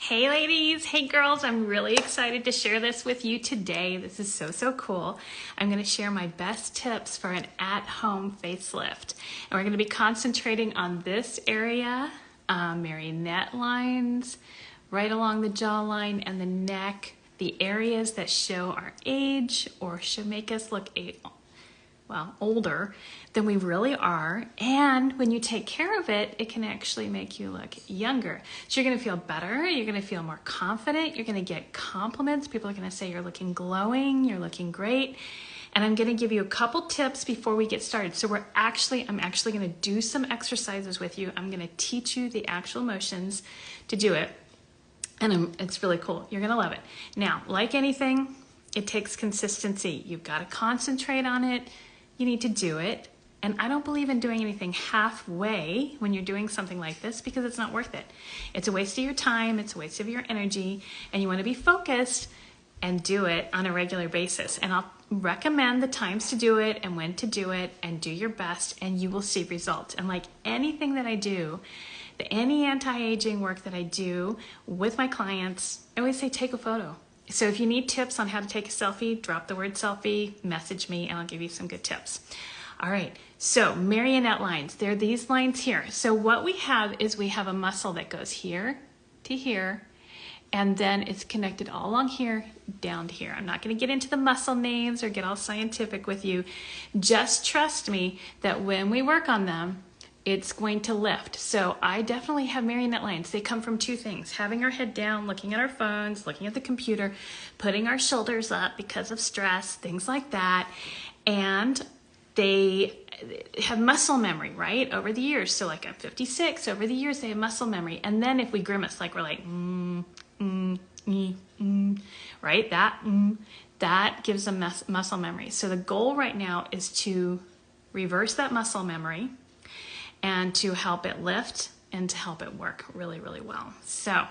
Hey ladies, hey girls, I'm really excited to share this with you today. This is so cool. I'm going to share my best tips for an at-home facelift. And we're going to be concentrating on this area, marionette lines, right along the jawline and the neck, the areas that show our age or should make us look older than we really are. And when you take care of it, it can actually make you look younger. So you're going to feel better. You're going to feel more confident. You're going to get compliments. People are going to say you're looking glowing. You're looking great. And I'm going to give you a couple tips before we get started. So I'm actually going to do some exercises with you. I'm going to teach you the actual motions to do it. And it's really cool. You're going to love it. Now, like anything, it takes consistency. You've got to concentrate on it. You need to do it. And I don't believe in doing anything halfway when you're doing something like this because it's not worth it. It's a waste of your time. It's a waste of your energy. And you want to be focused and do it on a regular basis. And I'll recommend the times to do it and when to do it and do your best and you will see results. And like anything that I do, any anti-aging work that I do with my clients, I always say take a photo. So if you need tips on how to take a selfie, drop the word selfie, message me, and I'll give you some good tips. All right, so marionette lines, they're these lines here. So what we have is we have a muscle that goes here to here, and then it's connected all along here, down to here. I'm not gonna get into the muscle names or get all scientific with you. Just trust me that when we work on them, it's going to lift. So I definitely have marionette lines. They come from two things: having our head down, looking at our phones, looking at the computer, putting our shoulders up because of stress, things like that. And they have muscle memory, right? Over the years. So like I'm 56, over the years they have muscle memory. And then if we grimace, like we're like, right? That gives them muscle memory. So the goal right now is to reverse that muscle memory and to help it lift and to help it work really well. So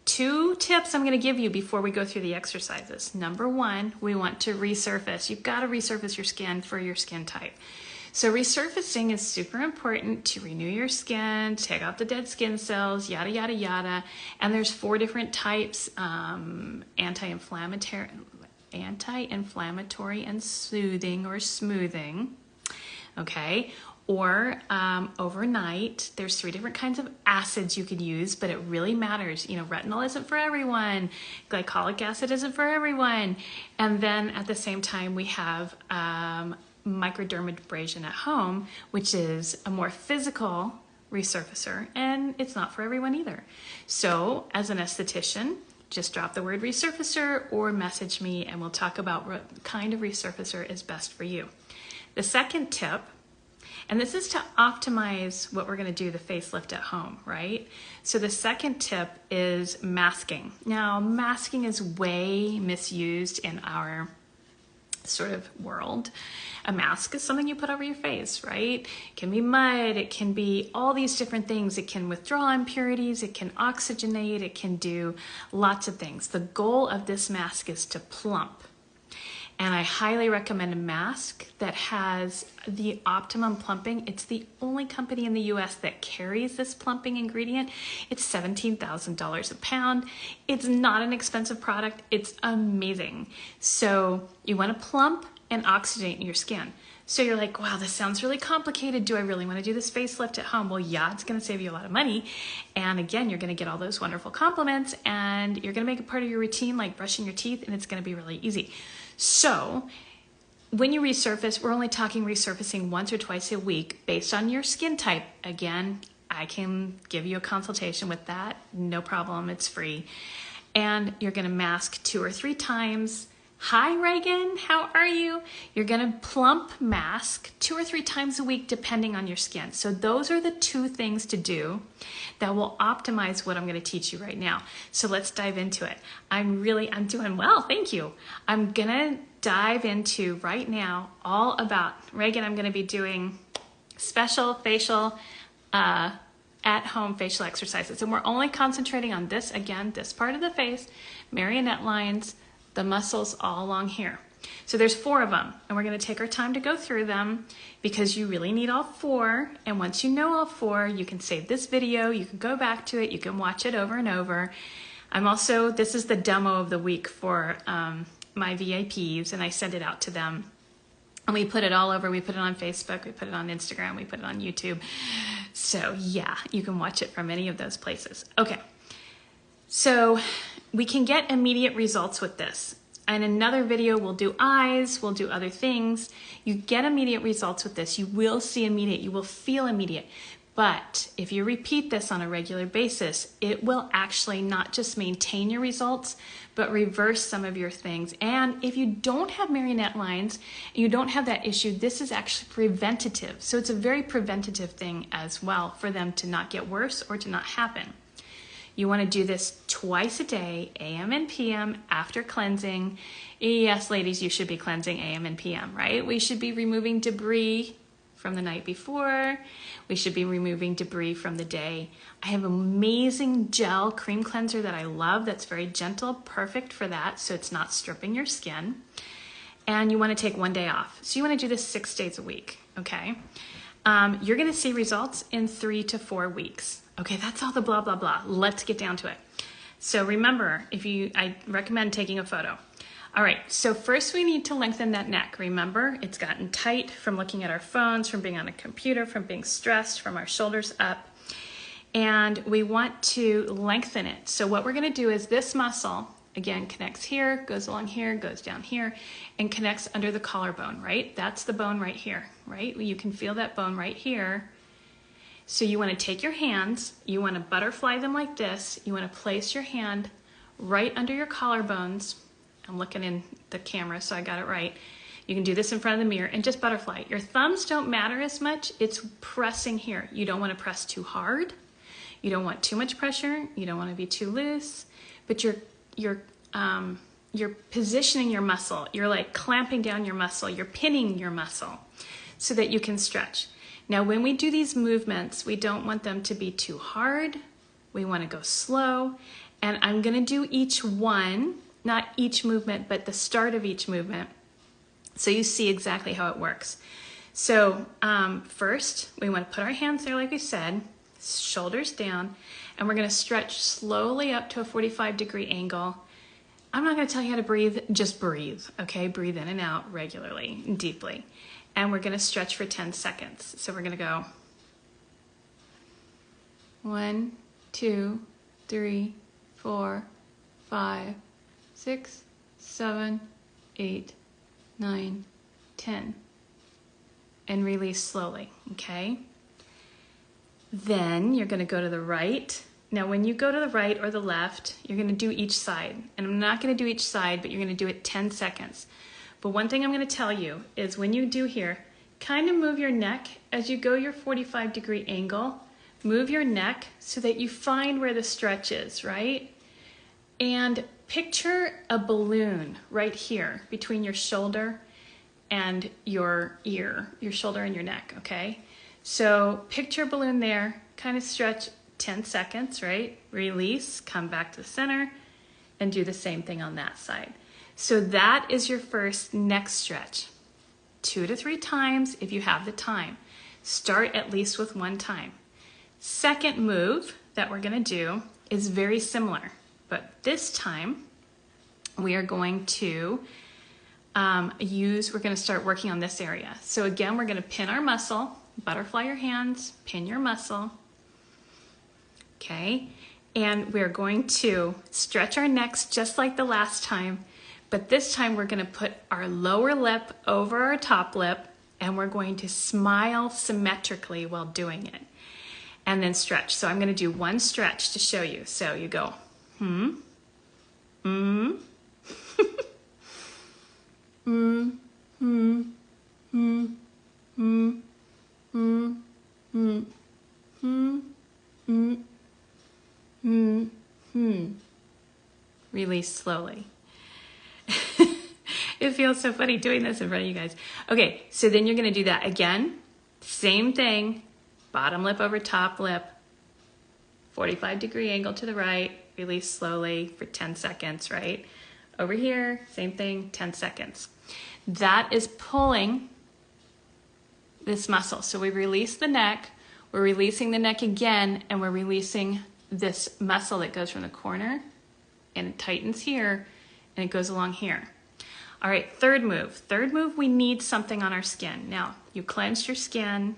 2 tips I'm going to give you before we go through the exercises. Number 1, we want to resurface. You've got to resurface your skin for your skin type. So resurfacing is super important to renew your skin, take out the dead skin cells, yada, yada, yada. And there's 4 different types: anti-inflammatory and soothing or smoothing. Okay. Or overnight. There's 3 different kinds of acids you can use, but it really matters. You know, retinol isn't for everyone. Glycolic acid isn't for everyone. And then at the same time, we have microdermabrasion at home, which is a more physical resurfacer, and it's not for everyone either. So as an esthetician, just drop the word resurfacer or message me and we'll talk about what kind of resurfacer is best for you. The second tip, and this is to optimize what we're going to do, the facelift at home, right? So the second tip is masking. Now, masking is way misused in our sort of world. A mask is something you put over your face, right? It can be mud, it can be all these different things. It can withdraw impurities, it can oxygenate, it can do lots of things. The goal of this mask is to plump. And I highly recommend a mask that has the optimum plumping. It's the only company in the US that carries this plumping ingredient. It's $17,000 a pound. It's not an expensive product. It's amazing. So you want to plump and oxygenate your skin. So you're like, wow, this sounds really complicated. Do I really want to do this facelift at home? Well, yeah, it's going to save you a lot of money. And again, you're going to get all those wonderful compliments and you're going to make it part of your routine, like brushing your teeth, and it's going to be really easy. So when you resurface, we're only talking resurfacing once or twice a week based on your skin type. Again, I can give you a consultation with that. No problem. It's free. And you're going to mask 2 or 3 times. Hi, Reagan. How are you? You're going to plump mask 2 or 3 times a week depending on your skin. So those are the 2 things to do that will optimize what I'm going to teach you right now. So let's dive into it. I'm doing well. Thank you. I'm going to dive into right now all about, Reagan, I'm going to be doing special facial at-home facial exercises. And we're only concentrating on this, again, this part of the face, marionette lines, the muscles all along here. So there's 4 of them, and we're going to take our time to go through them because you really need all 4. And once you know all 4, you can save this video, you can go back to it, you can watch it over and over. This is the demo of the week for my VIPs, and I send it out to them. And we put it all over. We put it on Facebook, we put it on Instagram, we put it on YouTube. So yeah, you can watch it from any of those places. Okay, so we can get immediate results with this. In another video, we'll do eyes, we'll do other things. You get immediate results with this. You will see immediate, you will feel immediate. But if you repeat this on a regular basis, it will actually not just maintain your results, but reverse some of your things. And if you don't have marionette lines, and you don't have that issue, this is actually preventative. So it's a very preventative thing as well for them to not get worse or to not happen. You want to do this twice a day, AM and PM, after cleansing. Yes, ladies, you should be cleansing AM and PM, right? We should be removing debris from the night before. We should be removing debris from the day. I have an amazing gel cream cleanser that I love that's very gentle, perfect for that, so it's not stripping your skin. And you want to take one day off. So you want to do this 6 days a week, okay? You're going to see results in 3 to 4 weeks. Okay, that's all the blah, blah, blah. Let's get down to it. So remember, I recommend taking a photo. All right, so first we need to lengthen that neck. Remember, it's gotten tight from looking at our phones, from being on a computer, from being stressed, from our shoulders up. And we want to lengthen it. So what we're gonna do is this muscle, again, connects here, goes along here, goes down here, and connects under the collarbone, right? That's the bone right here, right? You can feel that bone right here. So you wanna take your hands, you wanna butterfly them like this, you wanna place your hand right under your collarbones. I'm looking in the camera, so I got it right. You can do this in front of the mirror and just butterfly. Your thumbs don't matter as much. It's pressing here. You don't want to press too hard. You don't want too much pressure. You don't want to be too loose. But you're positioning your muscle. You're like clamping down your muscle. You're pinning your muscle so that you can stretch. Now, when we do these movements, we don't want them to be too hard. We want to go slow. And I'm going to do each one. Not each movement, but the start of each movement, so you see exactly how it works. So first, we want to put our hands there like we said, shoulders down, and we're going to stretch slowly up to a 45-degree angle. I'm not going to tell you how to breathe, just breathe, okay? Breathe in and out regularly and deeply. And we're going to stretch for 10 seconds. So we're going to go 1, 2, 3, 4, 5, 6, 7, 8, 9, 10, and release slowly, okay? Then you're going to go to the right. Now, when you go to the right or the left, you're going to do each side. And I'm not going to do each side, but you're going to do it 10 seconds. But one thing I'm going to tell you is when you do here, kind of move your neck as you go your 45-degree angle. Move your neck so that you find where the stretch is, right? And picture a balloon right here between your shoulder and your ear, your shoulder and your neck, okay? So picture a balloon there, kind of stretch 10 seconds, right? Release, come back to the center, and do the same thing on that side. So that is your first neck stretch. 2 to 3 times if you have the time. Start at least with 1 time. Second move that we're gonna do is very similar. But this time, we are going to we're going to start working on this area. So again, we're going to pin our muscle, butterfly your hands, pin your muscle, okay? And we're going to stretch our necks just like the last time, but this time we're going to put our lower lip over our top lip, and we're going to smile symmetrically while doing it. And then stretch. So I'm going to do one stretch to show you. So you go, Release slowly. It feels so funny doing this in front of you guys. Okay, so then you're going to do that again. Same thing. Bottom lip over top lip. 45-degree angle to the right. Release slowly for 10 seconds, right? Over here, same thing, 10 seconds. That is pulling this muscle. So we release the neck, we're releasing the neck again, and we're releasing this muscle that goes from the corner and it tightens here and it goes along here. All right, third move. Third move, we need something on our skin. Now, you cleansed your skin.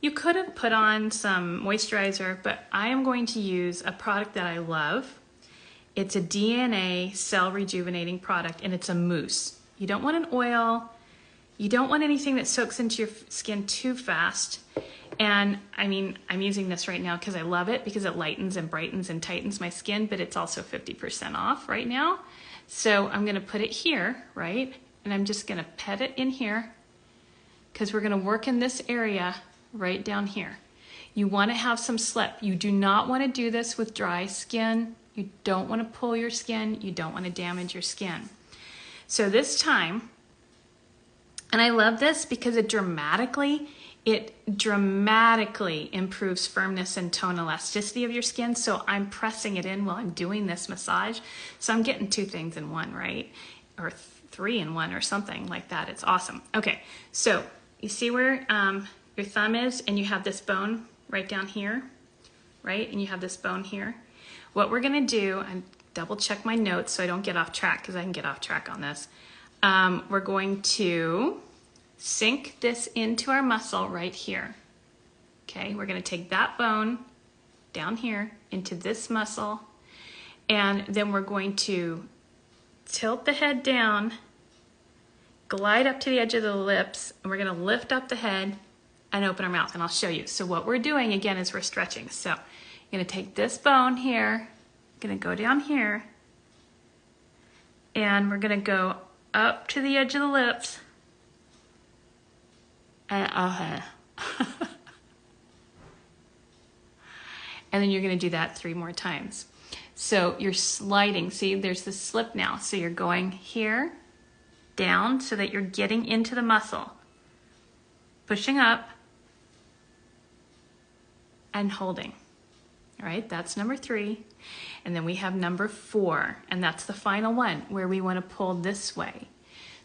You could have put on some moisturizer, but I am going to use a product that I love. It's a DNA cell rejuvenating product, and it's a mousse. You don't want an oil. You don't want anything that soaks into your skin too fast. And I mean, I'm using this right now because I love it, because it lightens and brightens and tightens my skin, but it's also 50% off right now. So I'm gonna put it here, right? And I'm just gonna pet it in here because we're gonna work in this area right down here. You wanna have some slip. You do not wanna do this with dry skin. You don't wanna pull your skin. You don't wanna damage your skin. So this time, and I love this because it dramatically improves firmness and tone elasticity of your skin. So I'm pressing it in while I'm doing this massage. So I'm getting two things in one, right? Or three in one or something like that. It's awesome. Okay, so you see where your thumb is, and you have this bone right down here, right? And you have this bone here. What we're gonna do, and double check my notes so I don't get off track, because I can get off track on this. We're going to sink this into our muscle right here. Okay, we're gonna take that bone down here into this muscle, and then we're going to tilt the head down, glide up to the edge of the lips, and we're gonna lift up the head and open our mouth, and I'll show you. So what we're doing again is we're stretching. So I'm gonna take this bone here, gonna go down here, and we're gonna go up to the edge of the lips, and and then you're going to do that 3 more times. So you're sliding. See, there's this slip now. So you're going here, down, so that you're getting into the muscle, pushing up, and holding. All right, that's number 3. And then we have number 4, and that's the final one, where we want to pull this way.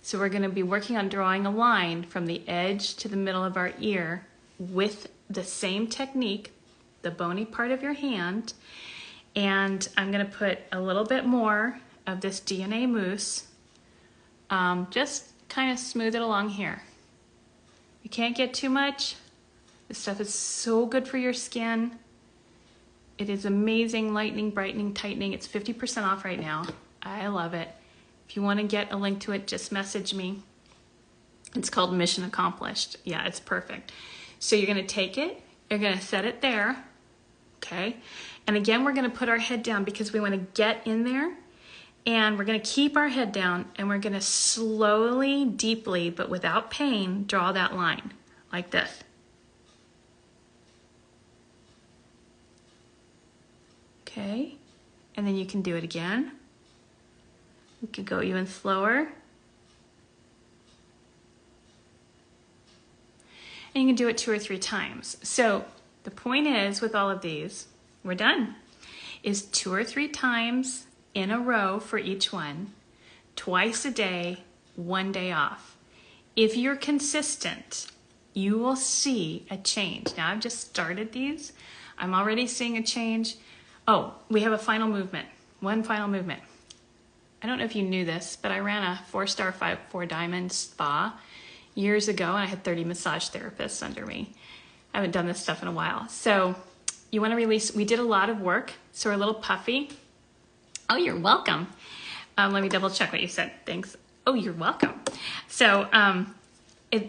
So we're going to be working on drawing a line from the edge to the middle of our ear with the same technique, the bony part of your hand. And I'm going to put a little bit more of this DNA mousse. Just kind of smooth it along here. You can't get too much. This stuff is so good for your skin. It is amazing, lightening, brightening, tightening. It's 50% off right now. I love it. If you want to get a link to it, just message me. It's called Mission Accomplished. Yeah, it's perfect. So you're going to take it, you're going to set it there, okay? And again, we're going to put our head down because we want to get in there, and we're going to keep our head down, and we're going to slowly, deeply, but without pain, draw that line like this. Okay, and then you can do it again. You could go even slower. And you can do it 2 or 3 times. So the point is, with all of these, we're done, is 2 or 3 times in a row for each one, twice a day, 1 day off. If you're consistent, you will see a change. Now I've just started these. I'm already seeing a change. Oh, we have a final movement, one final movement. I don't know if you knew this, but I ran a 4-star 4 diamond spa years ago, and I had 30 massage therapists under me. I haven't done this stuff in a while. So you want to release, we did a lot of work, so we're a little puffy. Oh, you're welcome. Let me double check what you said. Thanks. Oh, you're welcome. So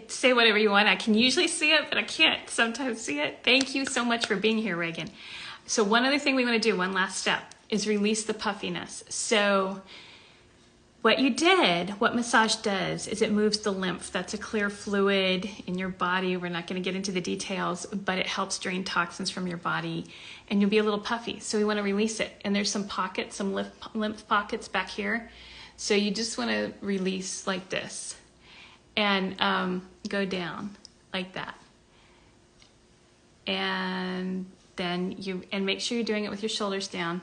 say whatever you want. I can usually see it, but I can't sometimes see it. Thank you so much for being here, Reagan. So one other thing we want to do, one last step, is release the puffiness. So what you did, what massage does, is it moves the lymph. That's a clear fluid in your body. We're not going to get into the details, but it helps drain toxins from your body, and you'll be a little puffy. So we want to release it. And there's some pockets, some lymph pockets back here. So you just want to release like this and go down like that. And then make sure you're doing it with your shoulders down,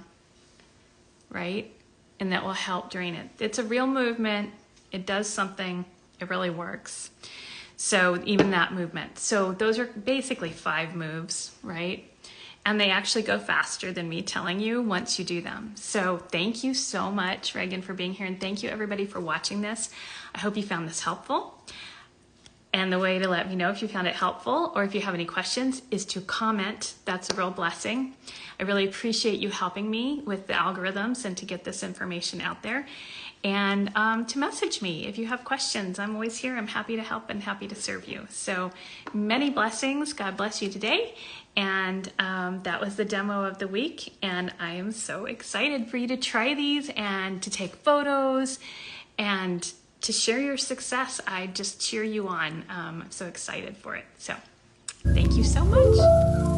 right? And that will help drain it. It's a real movement. It does something. It really works. So even that movement. So those are basically 5 moves, right? and they actually go faster than me telling you once you do them. So thank you so much, Reagan, for being here, and thank you everybody for watching this. I hope you found this helpful. And the way to let me know if you found it helpful or if you have any questions is to comment. That's a real blessing. I really appreciate you helping me with the algorithms and to get this information out there. And to message me if you have questions. I'm always here. I'm happy to help and happy to serve you. So many blessings. God bless you today. And that was the demo of the week. And I am so excited for you to try these and to take photos and to share your success. I just cheer you on. I'm so excited for it. So thank you so much.